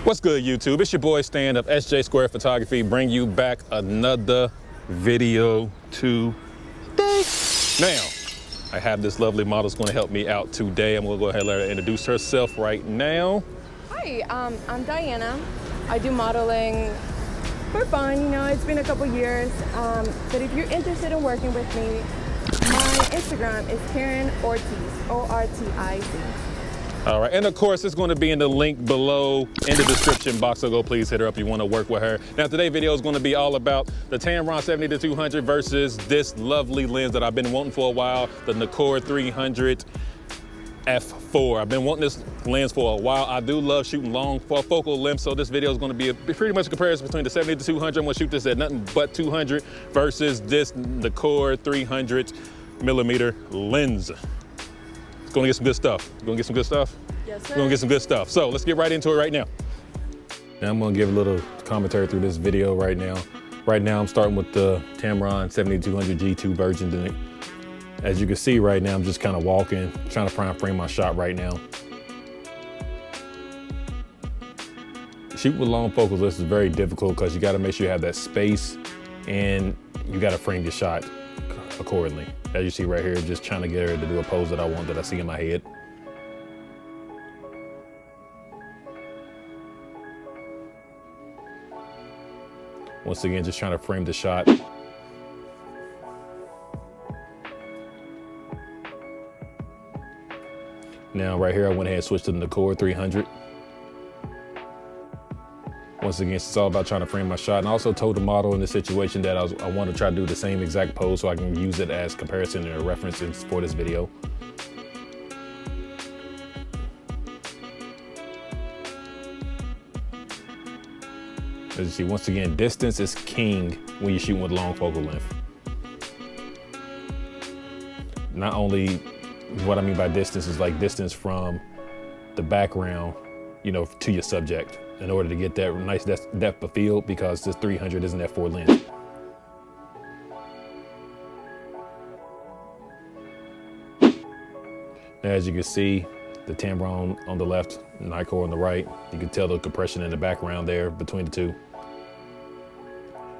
What's good, YouTube? It's your boy Stan of SJ Square Photography, bring you back another video today. Now, I have this lovely model that's going to help me out today. I'm going to go ahead and let her introduce herself right now. Hi, I'm Diana. I do modeling for fun, you know, it's been a couple years. But if you're interested in working with me, my Instagram is Karen Ortiz, O-R-T-I-Z. All right, and of course, it's going to be in the link below in the description box, so go please hit her up if you want to work with her. Now, today's video is going to be all about the Tamron 70-200 versus this lovely lens that I've been wanting for a while, the Nikkor 300 f4. I've been wanting this lens for a while. I do love shooting long focal length, so this video is going to be pretty much a comparison between the 70-200. I'm going to shoot this at nothing but 200 versus this Nikkor 300mm lens. It's gonna get some good stuff. You gonna get some good stuff? Yes, sir. We're gonna get some good stuff. So let's get right into it right now. Now I'm gonna give a little commentary through this video right now. Right now I'm starting with the Tamron 70-200 G2 version. As you can see right now, I'm just kind of walking, trying to frame my shot right now. Shooting with long focal lengths is very difficult because you gotta make sure you have that space and you gotta frame your shot accordingly. As you see right here, just trying to get her to do a pose that I want, that I see in my head. Once again, just trying to frame the shot. Now right here, I went ahead and switched to the Nikkor 300. Once again, it's all about trying to frame my shot. And I also told the model in this situation that I want to try to do the same exact pose so I can use it as comparison and a reference for this video. As you see, once again, distance is king when you're shooting with long focal length. Not only what I mean by distance is like distance from the background, you know, to your subject, in order to get that nice depth of field, because this 300 isn't f4 lens. Now, as you can see, the Tamron on the left, Nikkor on the right, you can tell the compression in the background there between the two.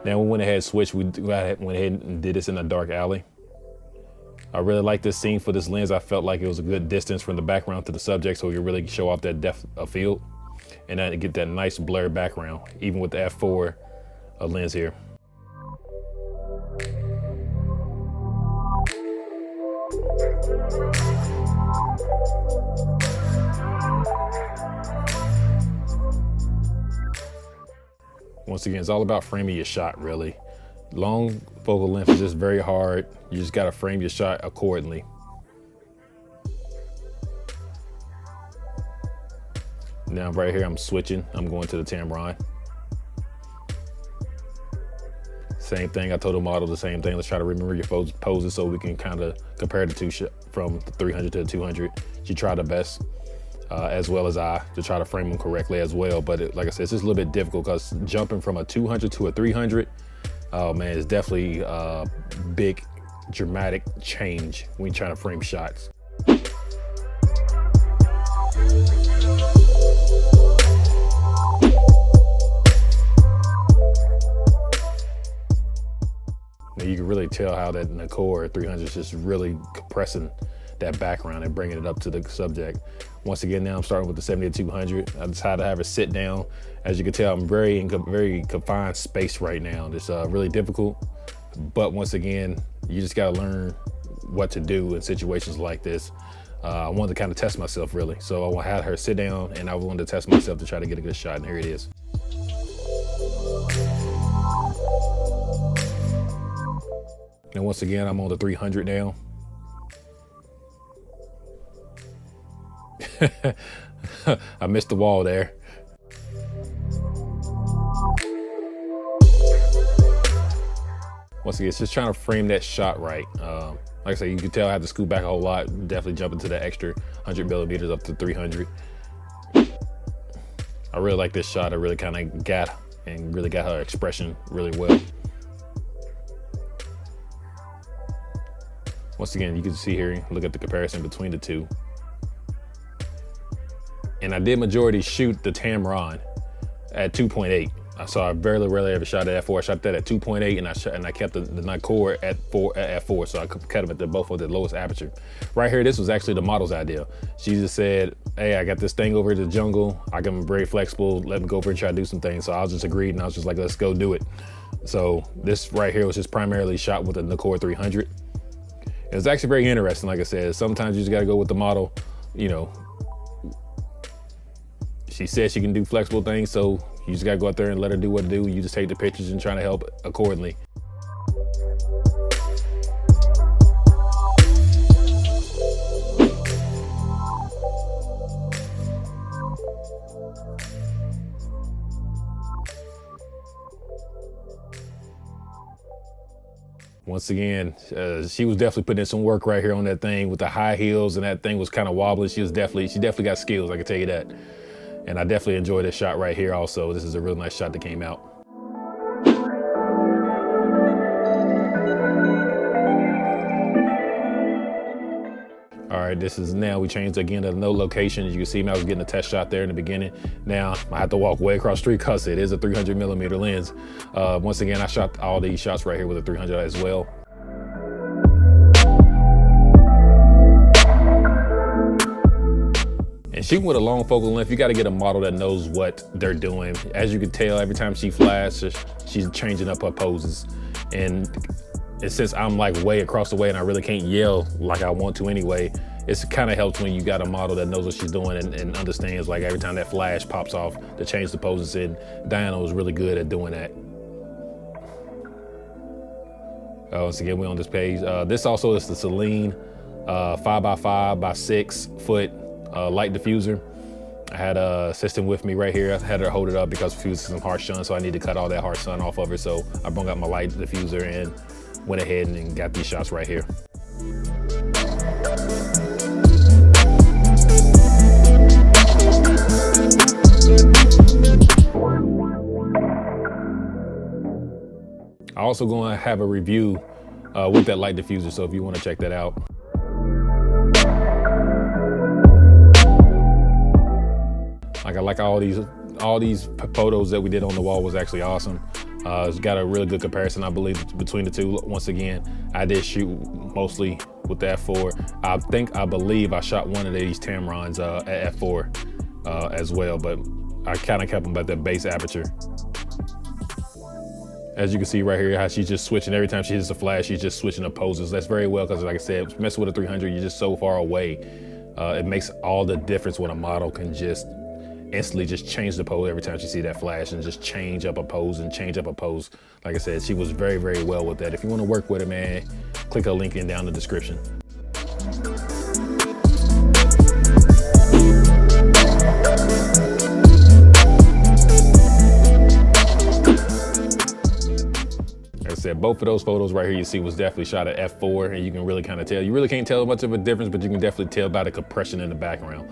Now we went ahead and switched, went ahead and did this in a dark alley. I really like this scene for this lens. I felt like it was a good distance from the background to the subject, so you really show off that depth of field. And then get that nice blurred background, even with the f4 lens here. Once again, it's all about framing your shot, really. Long focal length is just very hard. You just gotta frame your shot accordingly. Now right here, I'm switching. I'm going to the Tamron. Same thing, I told the model the same thing. Let's try to remember your poses so we can kind of compare the two from the 300 to the 200. She tried her best, as well as I, to try to frame them correctly as well. But like I said, it's just a little bit difficult because jumping from a 200 to a 300, oh man, it's definitely a big, dramatic change when you're trying to frame shots. Now you can really tell how that Nikkor 300 is just really compressing that background and bringing it up to the subject. Once again, now I'm starting with the 70-200. I decided to have her sit down. As you can tell, I'm in very confined space right now. It's really difficult, but once again, you just gotta learn what to do in situations like this. I wanted to kind of test myself, really. So I had her sit down and I wanted to test myself to try to get a good shot, and here it is. And once again, I'm on the 300 now. I missed the wall there. Once again, it's just trying to frame that shot right. Like I said, you can tell I have to scoot back a whole lot. Definitely jump into the extra 100mm up to 300. I really like this shot. I really kind of got her expression really well. Once again, you can see here, look at the comparison between the two. And I did majority shoot the Tamron. at 2.8. So I very rarely ever shot at f4. I shot that at 2.8, and I kept the Nikkor at 4. So I kept them at both of the lowest aperture. Right here, this was actually the model's idea. She just said, hey, I got this thing over to the jungle. I'm very flexible. Let me go over and try to do some things. So I just agreed, and I was just like, let's go do it. So this right here was just primarily shot with a Nikkor 300. It was actually very interesting. Like I said, sometimes you just got to go with the model. You know, she said she can do flexible things, so you just gotta go out there and let her do what to do. You just take the pictures and try to help accordingly. Once again, she was definitely putting in some work right here on that thing with the high heels, and that thing was kind of wobbly. She definitely got skills, I can tell you that. And I definitely enjoyed this shot right here also. This is a real nice shot that came out. All right, this is now, we changed again to no location. As you can see, I was getting a test shot there in the beginning. Now I have to walk way across the street because it is a 300mm lens. Once again, I shot all these shots right here with a 300 as well. And shooting with a long focal length, you got to get a model that knows what they're doing. As you can tell, every time she flashes, she's changing up her poses. And since I'm like way across the way and I really can't yell like I want to anyway, it kind of helps when you got a model that knows what she's doing and understands, like every time that flash pops off to change the poses. And Diana was really good at doing that. Once again, we're on this page. This also is the Celine 5x5 by 6 foot light diffuser. I had a assistant with me right here. I had her hold it up because it was some harsh sun, so I need to cut all that harsh sun off of her. So I brought out my light diffuser and went ahead and got these shots right here. I'm also going to have a review with that light diffuser, so if you want to check that out. Like I like all these photos that we did on the wall was actually awesome. It's got a really good comparison, I believe, between the two. Once again, I did shoot mostly with the f4. I believe I shot one of these Tamrons at f4 as well, but I kind of kept them at that base aperture. As you can see right here, how she's just switching every time she hits a flash, she's just switching the poses. That's very well, because like I said, messing with a 300, you're just so far away. It makes all the difference when a model can just instantly just change the pose every time she see that flash and just change up a pose and change up a pose. Like I said, she was very well with that. If you want to work with her, man, click her link in down in the description. Like I said, both of those photos right here you see was definitely shot at f4, and you can really kind of tell. You really can't tell much of a difference, but you can definitely tell by the compression in the background.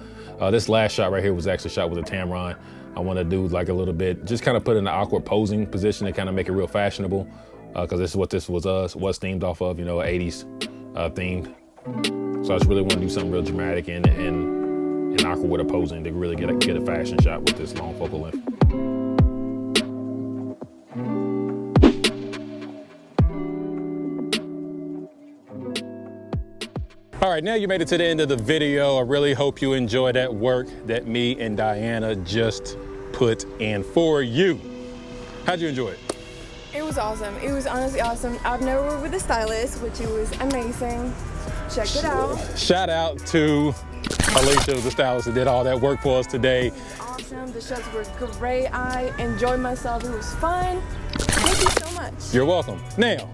This last shot right here was actually shot with a Tamron. I want to do like a little bit, just kind of put in an awkward posing position to kind of make it real fashionable, because this is what this was themed off of, you know, 80s themed. So I just really want to do something real dramatic and awkward with a posing to really get a fashion shot with this long focal length. All right, now you made it to the end of the video. I really hope you enjoyed that work that me and Diana just put in for you. How'd you enjoy it? It was awesome. It was honestly awesome. I've never worked with a stylist, which it was amazing. Check it out. Shout out to Alicia, the stylist, that did all that work for us today. Awesome. The shots were great. I enjoyed myself. It was fun. Thank you so much. You're welcome. Now,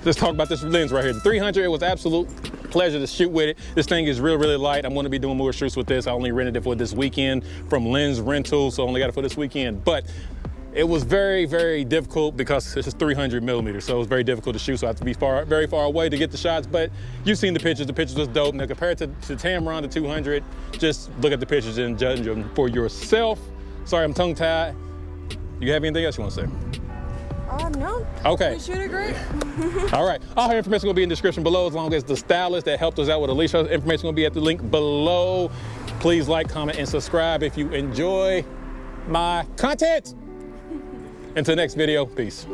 let's talk about this lens right here. The 300, it was absolute pleasure to shoot with it. This thing is really light. I'm going to be doing more shoots with this. I only rented it for this weekend from Lens Rental, so I only got it for this weekend. But it was very difficult because this is 300mm, so it was very difficult to shoot. So I have to be very far away to get the shots. But you've seen the pictures. The pictures was dope. Now compared to Tamron, the 200, just look at the pictures and judge them for yourself. Sorry, I'm tongue-tied. You have anything else you want to say? No. Okay. You shoot it great. All right. All her information will be in the description below, as long as the stylist that helped us out with Alicia information will be at the link below. Please like, comment, and subscribe if you enjoy my content. Until next video, peace.